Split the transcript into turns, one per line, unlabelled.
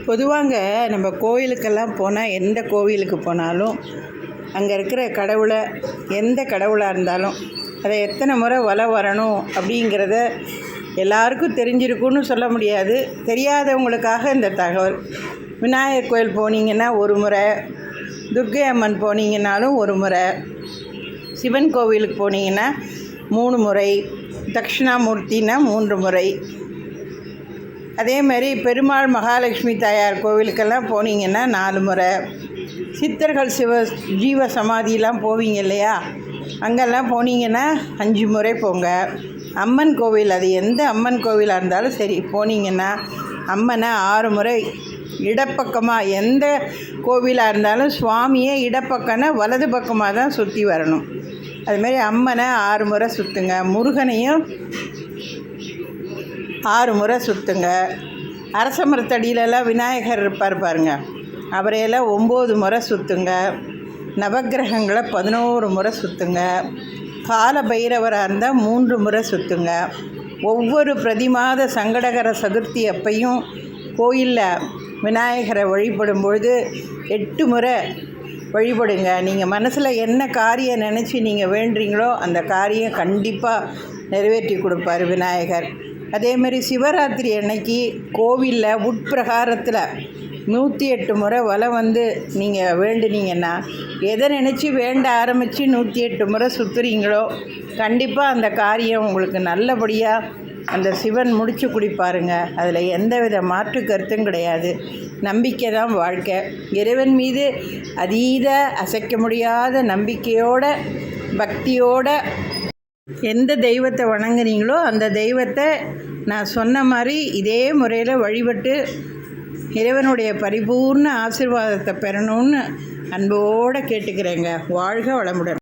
பொதுவாங்க நம்ம கோயிலுக்கெல்லாம் போனால், எந்த கோவிலுக்கு போனாலும் அங்கே இருக்கிற கடவுளை, எந்த கடவுளாக இருந்தாலும் அதை எத்தனை முறை வலம் வரணும் அப்படிங்கிறத எல்லாருக்கும் தெரிஞ்சிருக்குன்னு சொல்ல முடியாது. தெரியாதவங்களுக்காக இந்த தகவல். விநாயகர் கோயில் போனீங்கன்னா ஒரு முறை, துர்க்கை அம்மன் போனீங்கன்னாலும் ஒரு முறை, சிவன் கோவிலுக்கு போனீங்கன்னா 3 முறை, தட்சிணாமூர்த்தினா 3 முறை, அதே மாதிரி பெருமாள் மகாலட்சுமி தாயார் கோவிலுக்கெல்லாம் போனீங்கன்னா 4 முறை, சித்தர்கள் ஜீவ சமாதியெலாம் போவீங்க இல்லையா, அங்கெல்லாம் போனீங்கன்னா 5 முறை போங்க. அம்மன் கோவில், அது எந்த அம்மன் கோவிலாக இருந்தாலும் சரி, போனீங்கன்னா அம்மனை 6 முறை இடப்பக்கமாக, எந்த கோவிலாக இருந்தாலும் சுவாமியே இடப்பக்கம்னா வலது பக்கமாக தான் சுற்றி வரணும். அதுமாரி அம்மனை 6 முறை சுற்றுங்க. முருகனையும் 6 முறை சுற்றுங்க. அரச மரத்தடியிலலாம் விநாயகர் இருப்பார் பாருங்க, அவரையெல்லாம் 9 முறை சுற்றுங்க. நவக்கிரகங்களை 11 முறை சுற்றுங்க. கால பைரவராக இருந்தால் 3 முறை சுற்றுங்க. ஒவ்வொரு பிரதிமாத சங்கடகர சதுர்த்தி அப்பையும் கோயிலில் விநாயகரை வழிபடும் பொழுது 8 முறை வழிபடுங்க. நீங்கள் மனசில் என்ன காரியம் நினச்சி நீங்கள் வேண்டுறீங்களோ அந்த காரியம் கண்டிப்பாக நிறைவேற்றி கொடுப்பார் விநாயகர். அதேமாரி சிவராத்திரி அன்னைக்கு கோவிலில் உட்பிரகாரத்தில் 108 முறை வலம் வந்து நீங்கள் வேண்டுனீங்கன்னா, எதை நினச்சி வேண்ட ஆரம்பித்து 108 முறை சுற்றுறீங்களோ கண்டிப்பாக அந்த காரியம் உங்களுக்கு நல்லபடியாக அந்த சிவன் முடிச்சு குடிப்பாருங்க. அதில் எந்தவித மாற்று கருத்தும் கிடையாது. நம்பிக்கை தான் வாழ்க்கை. இறைவன் மீது அதீத அசைக்க முடியாத நம்பிக்கையோட, பக்தியோட எந்த தெய்வத்தை வணங்குறீங்களோ அந்த தெய்வத்தை நான் சொன்ன மாதிரி இதே முறையில் வழிபட்டு இறைவனுடைய பரிபூர்ண ஆசீர்வாதத்தை பெறணும்னு அன்போடு கேட்டுக்கிறேங்க. வாழ்க வளமுடன்.